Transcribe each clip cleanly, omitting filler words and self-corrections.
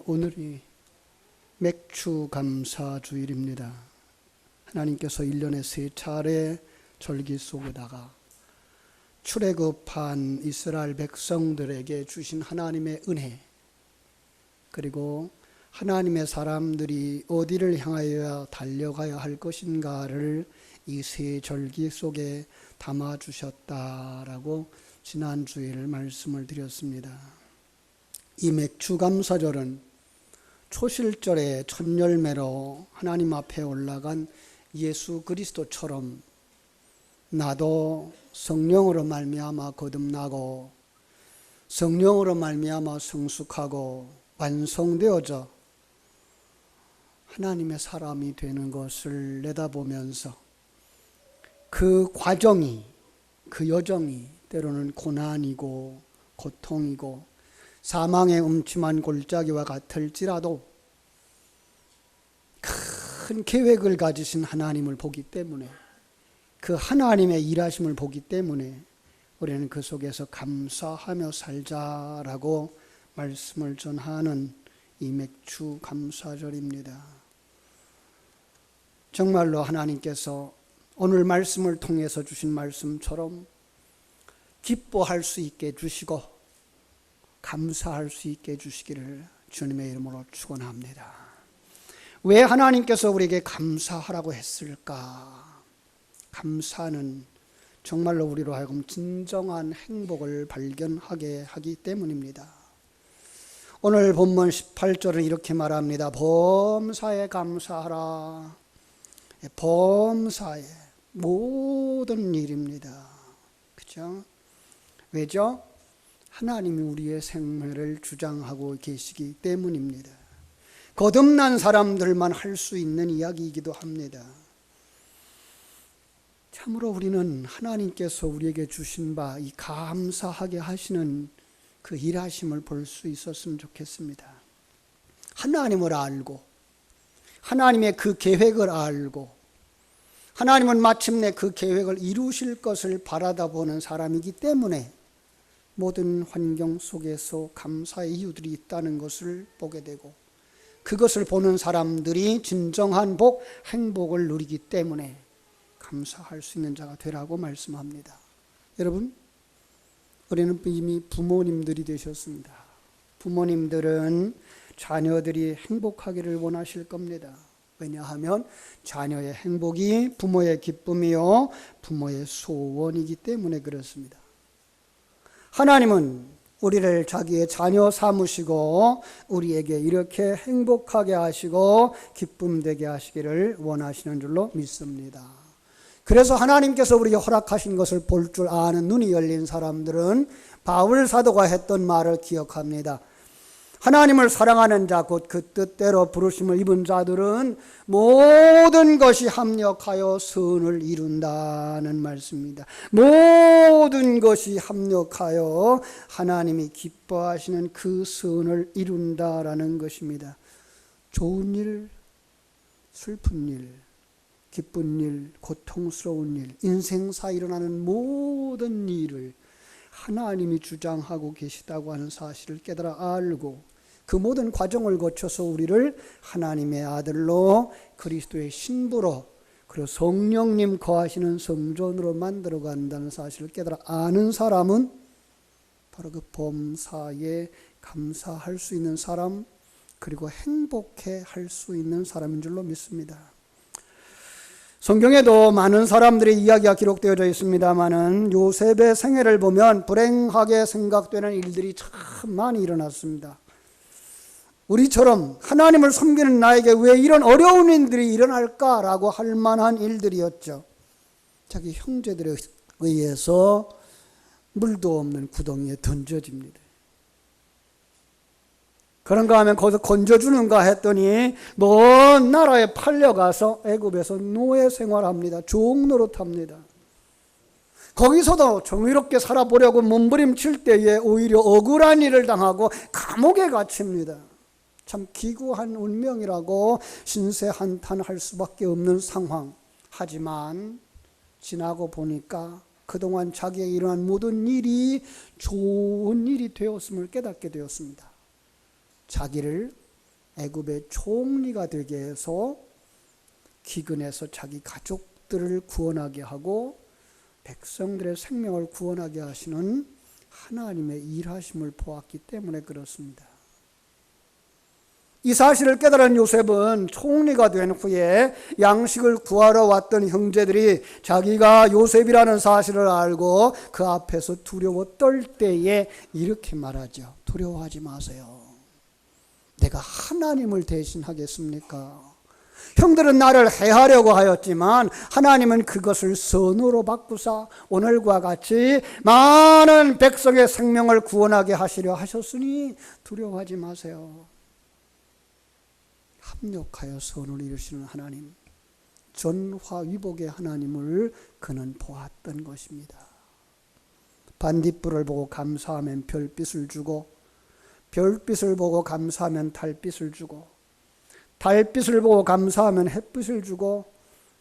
오늘이 맥주 감사 주일입니다. 하나님께서 1년에 3차례 절기 속에다가 출애굽한 이스라엘 백성들에게 주신 하나님의 은혜, 그리고 하나님의 사람들이 어디를 향하여 달려가야 할 것인가를 이 세 절기 속에 담아주셨다라고 지난 주일 말씀을 드렸습니다. 이 맥주감사절은 초실절의 첫 열매로 하나님 앞에 올라간 예수 그리스도처럼 나도 성령으로 말미암아 거듭나고 성령으로 말미암아 성숙하고 완성되어져 하나님의 사람이 되는 것을 내다보면서 그 과정이, 그 여정이 때로는 고난이고 고통이고 사망의 음침한 골짜기와 같을지라도 큰 계획을 가지신 하나님을 보기 때문에, 그 하나님의 일하심을 보기 때문에 우리는 그 속에서 감사하며 살자라고 말씀을 전하는 이 맥주 감사절입니다. 정말로 하나님께서 오늘 말씀을 통해서 주신 말씀처럼 기뻐할 수 있게 해주시고 감사할 수 있게 해주시기를 주님의 이름으로 축원합니다. 왜 하나님께서 우리에게 감사하라고 했을까? 감사는 정말로 우리로 하여금 진정한 행복을 발견하게 하기 때문입니다. 오늘 본문 18절은 이렇게 말합니다. 범사에 감사하라. 범사에 모든 일입니다. 그죠? 왜죠? 하나님이 우리의 생명을 주장하고 계시기 때문입니다. 거듭난 사람들만 할 수 있는 이야기이기도 합니다. 참으로 우리는 하나님께서 우리에게 주신 바 이 감사하게 하시는 그 일하심을 볼 수 있었으면 좋겠습니다. 하나님을 알고 하나님의 그 계획을 알고 하나님은 마침내 그 계획을 이루실 것을 바라다 보는 사람이기 때문에 모든 환경 속에서 감사의 이유들이 있다는 것을 보게 되고, 그것을 보는 사람들이 진정한 복, 행복을 누리기 때문에 감사할 수 있는 자가 되라고 말씀합니다. 여러분, 우리는 이미 부모님들이 되셨습니다. 부모님들은 자녀들이 행복하기를 원하실 겁니다. 왜냐하면 자녀의 행복이 부모의 기쁨이요 부모의 소원이기 때문에 그렇습니다. 하나님은 우리를 자기의 자녀 삼으시고 우리에게 이렇게 행복하게 하시고 기쁨되게 하시기를 원하시는 줄로 믿습니다. 그래서 하나님께서 우리에게 허락하신 것을 볼 줄 아는 눈이 열린 사람들은 바울 사도가 했던 말을 기억합니다. 하나님을 사랑하는 자, 곧 그 뜻대로 부르심을 입은 자들은 모든 것이 합력하여 선을 이룬다는 말씀입니다. 모든 것이 합력하여 하나님이 기뻐하시는 그 선을 이룬다라는 것입니다. 좋은 일, 슬픈 일, 기쁜 일, 고통스러운 일, 인생사 일어나는 모든 일을 하나님이 주장하고 계시다고 하는 사실을 깨달아 알고 그 모든 과정을 거쳐서 우리를 하나님의 아들로 그리스도의 신부로 그리고 성령님 거하시는 성전으로 만들어 간다는 사실을 깨달아 아는 사람은 바로 그 범사에 감사할 수 있는 사람, 그리고 행복해 할 수 있는 사람인 줄로 믿습니다. 성경에도 많은 사람들의 이야기가 기록되어져 있습니다마는 요셉의 생애를 보면 불행하게 생각되는 일들이 참 많이 일어났습니다. 우리처럼 하나님을 섬기는 나에게 왜 이런 어려운 일들이 일어날까라고 할 만한 일들이었죠. 자기 형제들에 의해서 물도 없는 구덩이에 던져집니다. 그런가 하면 거기서 건져주는가 했더니 먼 나라에 팔려가서 애굽에서 노예 생활합니다. 종노릇합니다. 거기서도 정의롭게 살아보려고 몸부림칠 때에 오히려 억울한 일을 당하고 감옥에 갇힙니다. 참 기구한 운명이라고 신세한탄할 수밖에 없는 상황. 하지만 지나고 보니까 그동안 자기에게 일어난 모든 일이 좋은 일이 되었음을 깨닫게 되었습니다. 자기를 애굽의 총리가 되게 해서 기근에서 자기 가족들을 구원하게 하고 백성들의 생명을 구원하게 하시는 하나님의 일하심을 보았기 때문에 그렇습니다. 이 사실을 깨달은 요셉은 총리가 된 후에 양식을 구하러 왔던 형제들이 자기가 요셉이라는 사실을 알고 그 앞에서 두려워 떨 때에 이렇게 말하죠. 두려워하지 마세요. 내가 하나님을 대신하겠습니까? 형들은 나를 해하려고 하였지만 하나님은 그것을 선으로 바꾸사 오늘과 같이 많은 백성의 생명을 구원하게 하시려 하셨으니 두려워하지 마세요. 합력하여 선을 이루시는 하나님, 전화위복의 하나님을 그는 보았던 것입니다. 반딧불을 보고 감사하면 별빛을 주고, 별빛을 보고 감사하면 달빛을 주고, 달빛을 보고 감사하면 햇빛을 주고,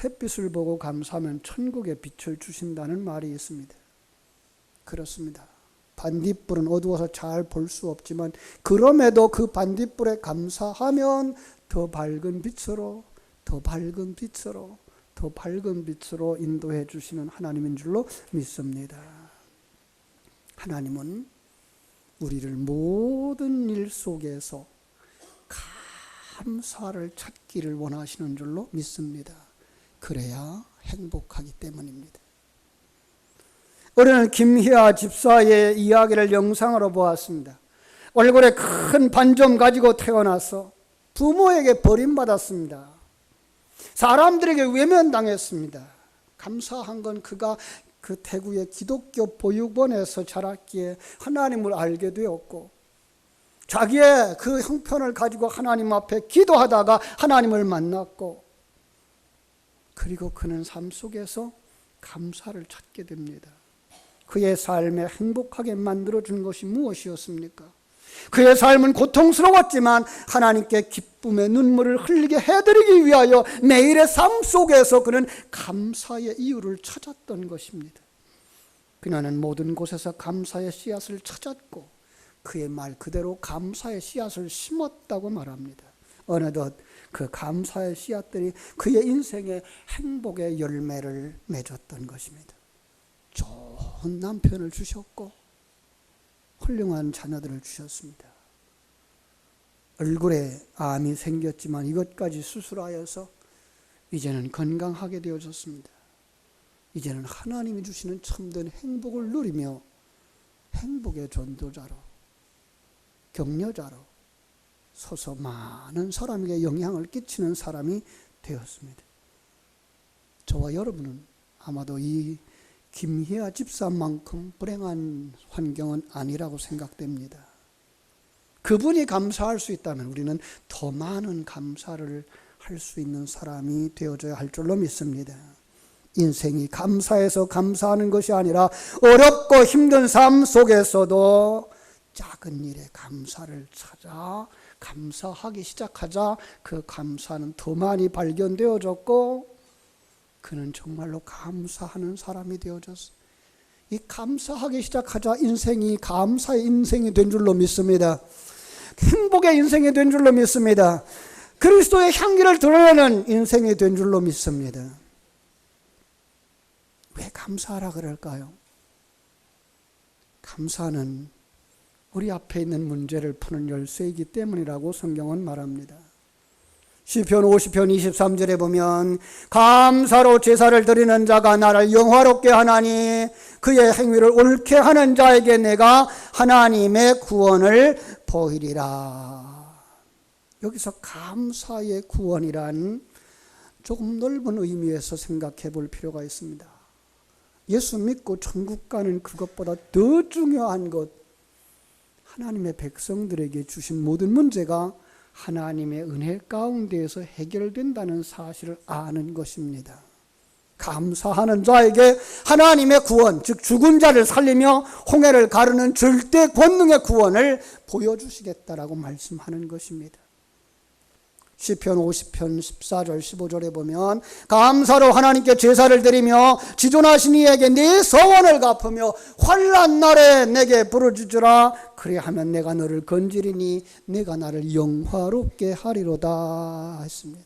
햇빛을 보고 감사하면 천국의 빛을 주신다는 말이 있습니다. 그렇습니다. 반딧불은 어두워서 잘 볼 수 없지만 그럼에도 그 반딧불에 감사하면 더 밝은 빛으로, 더 밝은 빛으로, 더 밝은 빛으로 인도해 주시는 하나님인 줄로 믿습니다. 하나님은 우리를 모든 일 속에서 감사를 찾기를 원하시는 줄로 믿습니다. 그래야 행복하기 때문입니다. 우리는 김희아 집사의 이야기를 영상으로 보았습니다. 얼굴에 큰 반점 가지고 태어나서 부모에게 버림받았습니다. 사람들에게 외면당했습니다. 감사한 건 그가 그 대구의 기독교 보육원에서 자랐기에 하나님을 알게 되었고, 자기의 그 형편을 가지고 하나님 앞에 기도하다가 하나님을 만났고, 그리고 그는 삶 속에서 감사를 찾게 됩니다. 그의 삶에 행복하게 만들어준 것이 무엇이었습니까? 그의 삶은 고통스러웠지만 하나님께 기쁨의 눈물을 흘리게 해드리기 위하여 매일의 삶 속에서 그는 감사의 이유를 찾았던 것입니다. 그는 모든 곳에서 감사의 씨앗을 찾았고 그의 말 그대로 감사의 씨앗을 심었다고 말합니다. 어느덧 그 감사의 씨앗들이 그의 인생의 행복의 열매를 맺었던 것입니다. 좋은 남편을 주셨고 훌륭한 자녀들을 주셨습니다. 얼굴에 암이 생겼지만 이것까지 수술하여서 이제는 건강하게 되어졌습니다. 이제는 하나님이 주시는 참된 행복을 누리며 행복의 전도자로, 격려자로 서서 많은 사람에게 영향을 끼치는 사람이 되었습니다. 저와 여러분은 아마도 이 김희아 집사만큼 불행한 환경은 아니라고 생각됩니다. 그분이 감사할 수 있다면 우리는 더 많은 감사를 할 수 있는 사람이 되어져야 할 줄로 믿습니다. 인생이 감사해서 감사하는 것이 아니라 어렵고 힘든 삶 속에서도 작은 일에 감사를 찾아 감사하기 시작하자 그 감사는 더 많이 발견되어졌고 그는 정말로 감사하는 사람이 되어졌어요. 이 감사하기 시작하자 인생이 감사의 인생이 된 줄로 믿습니다. 행복의 인생이 된 줄로 믿습니다. 그리스도의 향기를 드러내는 인생이 된 줄로 믿습니다. 왜 감사하라 그럴까요? 감사는 우리 앞에 있는 문제를 푸는 열쇠이기 때문이라고 성경은 말합니다. 시편 50편 23절에 보면 감사로 제사를 드리는 자가 나를 영화롭게 하나니 그의 행위를 옳게 하는 자에게 내가 하나님의 구원을 보이리라. 여기서 감사의 구원이란 조금 넓은 의미에서 생각해 볼 필요가 있습니다. 예수 믿고 천국 가는 그것보다 더 중요한 것, 하나님의 백성들에게 주신 모든 문제가 하나님의 은혜 가운데에서 해결된다는 사실을 아는 것입니다. 감사하는 자에게 하나님의 구원, 즉 죽은 자를 살리며 홍해를 가르는 절대 권능의 구원을 보여주시겠다라고 말씀하는 것입니다. 시편 50편 14절 15절에 보면 감사로 하나님께 제사를 드리며 지존하신 이에게 네 서원을 갚으며 환난 날에 내게 부르짖으라. 그리하면 내가 너를 건지리니 내가 나를 영화롭게 하리로다 했습니다.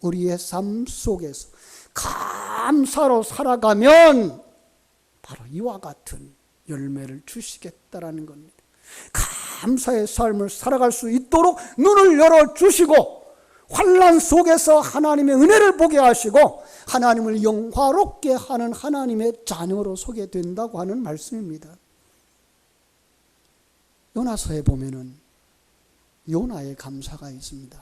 우리의 삶 속에서 감사로 살아가면 바로 이와 같은 열매를 주시겠다라는 겁니다. 감사의 삶을 살아갈 수 있도록 눈을 열어주시고 환난 속에서 하나님의 은혜를 보게 하시고 하나님을 영화롭게 하는 하나님의 자녀로 서게 된다고 하는 말씀입니다. 요나서에 보면은 요나의 감사가 있습니다.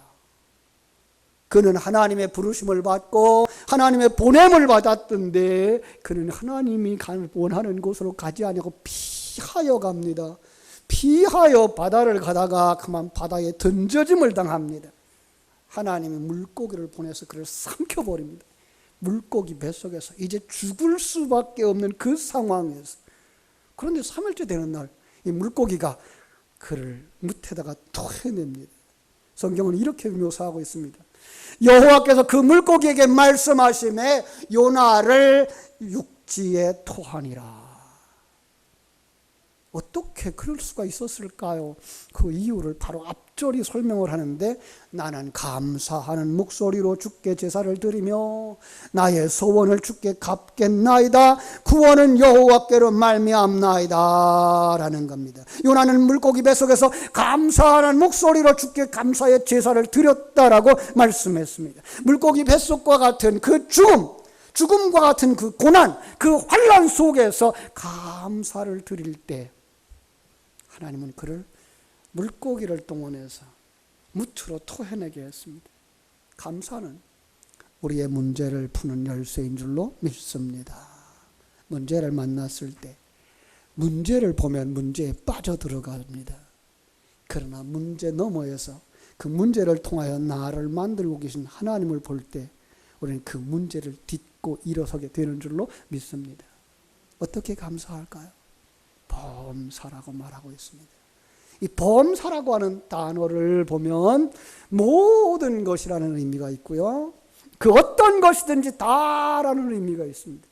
그는 하나님의 부르심을 받고 하나님의 보냄을 받았던데 그는 하나님이 원하는 곳으로 가지 아니하고 피하여 갑니다. 피하여 바다를 가다가 그만 바다에 던져짐을 당합니다. 하나님이 물고기를 보내서 그를 삼켜버립니다. 물고기 뱃속에서 이제 죽을 수밖에 없는 그 상황에서, 그런데 3일째 되는 날 이 물고기가 그를 무태다가 토해냅니다. 성경은 이렇게 묘사하고 있습니다. 여호와께서 그 물고기에게 말씀하심에 요나를 육지에 토하니라. 어떻게 그럴 수가 있었을까요? 그 이유를 바로 앞절이 설명을 하는데 나는 감사하는 목소리로 주께 제사를 드리며 나의 소원을 주께 갚겠나이다. 구원은 여호와께로 말미암나이다 라는 겁니다. 요나는 물고기 뱃속에서 감사하는 목소리로 주께 감사의 제사를 드렸다라고 말씀했습니다. 물고기 뱃속과 같은 그 죽음과 같은 그 고난, 그 환난 속에서 감사를 드릴 때 하나님은 그를 물고기를 동원해서 무트로 토해내게 했습니다. 감사는 우리의 문제를 푸는 열쇠인 줄로 믿습니다. 문제를 만났을 때 문제를 보면 문제에 빠져들어갑니다. 그러나 문제 너머에서 그 문제를 통하여 나를 만들고 계신 하나님을 볼 때 우리는 그 문제를 딛고 일어서게 되는 줄로 믿습니다. 어떻게 감사할까요? 범사라고 말하고 있습니다. 이 범사라고 하는 단어를 보면 모든 것이라는 의미가 있고요. 그 어떤 것이든지 다라는 의미가 있습니다.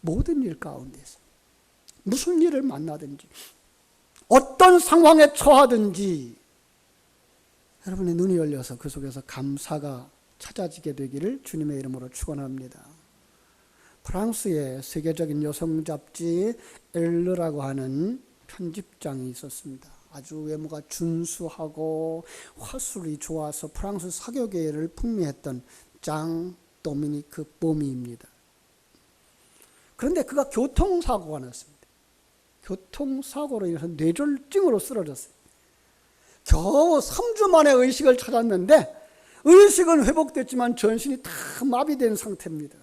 모든 일 가운데서 무슨 일을 만나든지 어떤 상황에 처하든지 여러분의 눈이 열려서 그 속에서 감사가 찾아지게 되기를 주님의 이름으로 축원합니다. 프랑스의 세계적인 여성 잡지 엘르라고 하는 편집장이 있었습니다. 아주 외모가 준수하고 화술이 좋아서 프랑스 사교계를 풍미했던 장 도미니크 보미입니다. 그런데 그가 교통사고가 났습니다. 교통사고로 인해서 뇌졸중으로 쓰러졌어요. 겨우 3주 만에 의식을 찾았는데 의식은 회복됐지만 전신이 다 마비된 상태입니다.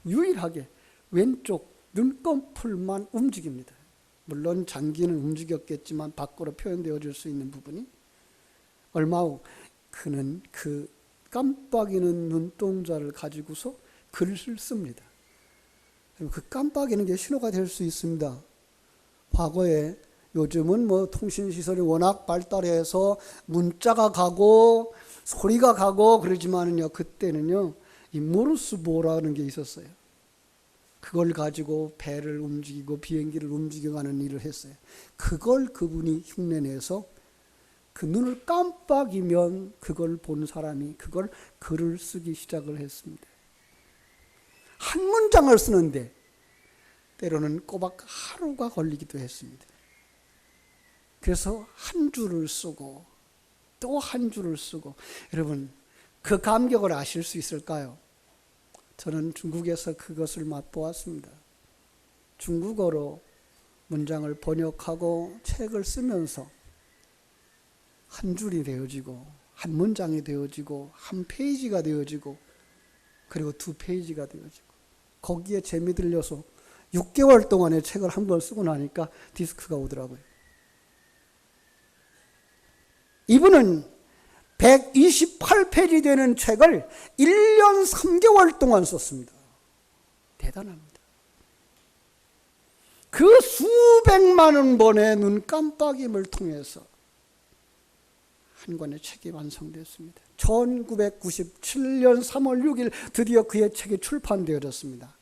유일하게 왼쪽 눈꺼풀만 움직입니다. 물론 장기는 움직였겠지만 밖으로 표현되어질 수 있는 부분이 얼마 후 그는 그 깜빡이는 눈동자를 가지고서 글을 씁니다. 그 깜빡이는 게 신호가 될 수 있습니다. 과거에 요즘은 통신시설이 워낙 발달해서 문자가 가고 소리가 가고 그러지만은요, 그때는요, 이 모르스보라는 게 있었어요. 그걸 가지고 배를 움직이고 비행기를 움직여가는 일을 했어요. 그걸 그분이 흉내내서 그 눈을 깜빡이면 그걸 본 사람이 그걸 글을 쓰기 시작을 했습니다. 한 문장을 쓰는데 때로는 꼬박 하루가 걸리기도 했습니다. 그래서 한 줄을 쓰고 또 한 줄을 쓰고, 여러분 그 감격을 아실 수 있을까요? 저는 중국에서 그것을 맛보았습니다. 중국어로 문장을 번역하고 책을 쓰면서 한 줄이 되어지고 한 문장이 되어지고 한 페이지가 되어지고 그리고 2페이지가 되어지고 거기에 재미 들려서 6개월 동안의 책을 한 권 쓰고 나니까 디스크가 오더라고요. 이분은 128페이지 되는 책을 1년 3개월 동안 썼습니다. 대단합니다. 그 수백만 번의 눈 깜빡임을 통해서 한 권의 책이 완성되었습니다. 1997년 3월 6일 드디어 그의 책이 출판되어졌습니다.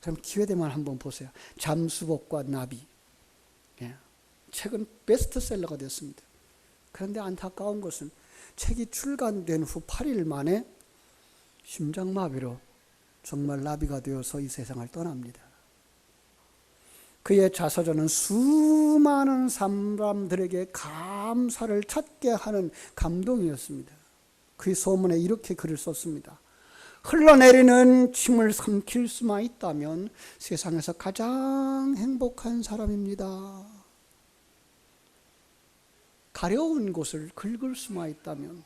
그럼 기회되면 한번 보세요. 잠수복과 나비. 예. 책은 베스트셀러가 됐습니다. 그런데 안타까운 것은 책이 출간된 후 8일 만에 심장마비로 정말 나비가 되어서 이 세상을 떠납니다. 그의 자서전은 수많은 사람들에게 감사를 찾게 하는 감동이었습니다. 그의 소문에 이렇게 글을 썼습니다. 흘러내리는 침을 삼킬 수만 있다면 세상에서 가장 행복한 사람입니다. 가려운 곳을 긁을 수만 있다면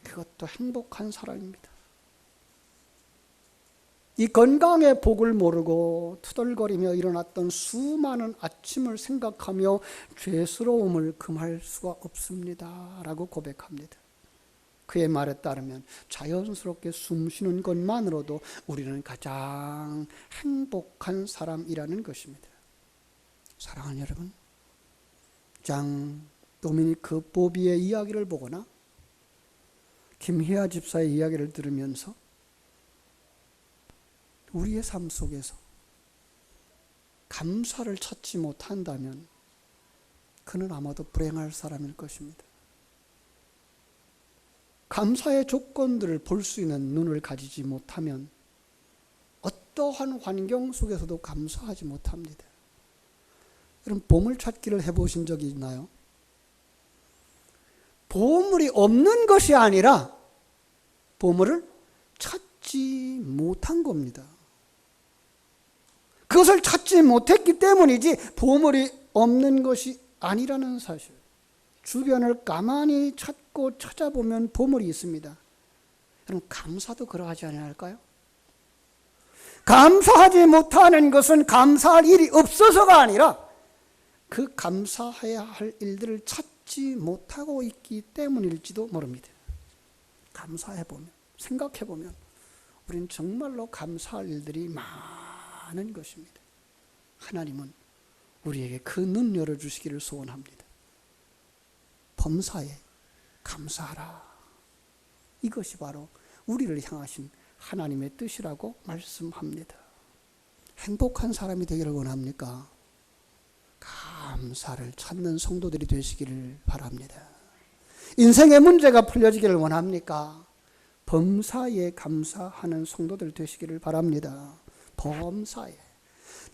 그것도 행복한 사람입니다. 이 건강의 복을 모르고 투덜거리며 일어났던 수많은 아침을 생각하며 죄스러움을 금할 수가 없습니다. 라고 고백합니다. 그의 말에 따르면 자연스럽게 숨쉬는 것만으로도 우리는 가장 행복한 사람이라는 것입니다. 사랑하는 여러분, 장 도미니크 보비의 이야기를 보거나 김혜아 집사의 이야기를 들으면서 우리의 삶 속에서 감사를 찾지 못한다면 그는 아마도 불행할 사람일 것입니다. 감사의 조건들을 볼 수 있는 눈을 가지지 못하면 어떠한 환경 속에서도 감사하지 못합니다. 여러분, 보물찾기를 해보신 적이 있나요? 보물이 없는 것이 아니라 보물을 찾지 못한 겁니다. 그것을 찾지 못했기 때문이지 보물이 없는 것이 아니라는 사실. 주변을 가만히 찾고 찾아보면 보물이 있습니다. 여러분, 감사도 그러하지 않을까요? 감사하지 못하는 것은 감사할 일이 없어서가 아니라 그 감사해야 할 일들을 찾지 못하고 있기 때문일지도 모릅니다. 감사해보면, 생각해보면 우리는 정말로 감사할 일들이 많은 것입니다. 하나님은 우리에게 그 눈 열어주시기를 소원합니다. 범사에 감사하라. 이것이 바로 우리를 향하신 하나님의 뜻이라고 말씀합니다. 행복한 사람이 되기를 원합니까? 감사를 찾는 성도들이 되시기를 바랍니다. 인생의 문제가 풀려지기를 원합니까? 범사에 감사하는 성도들 되시기를 바랍니다. 범사에,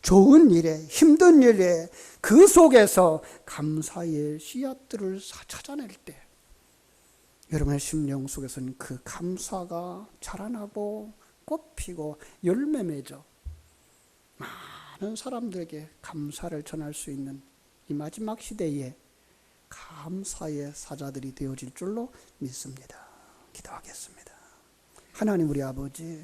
좋은 일에, 힘든 일에 그 속에서 감사의 씨앗들을 찾아낼 때 여러분의 심령 속에서는 그 감사가 자라나고 꽃피고 열매 맺어 많은 사람들에게 감사를 전할 수 있는 이 마지막 시대에 감사의 사자들이 되어질 줄로 믿습니다. 기도하겠습니다. 하나님 우리 아버지,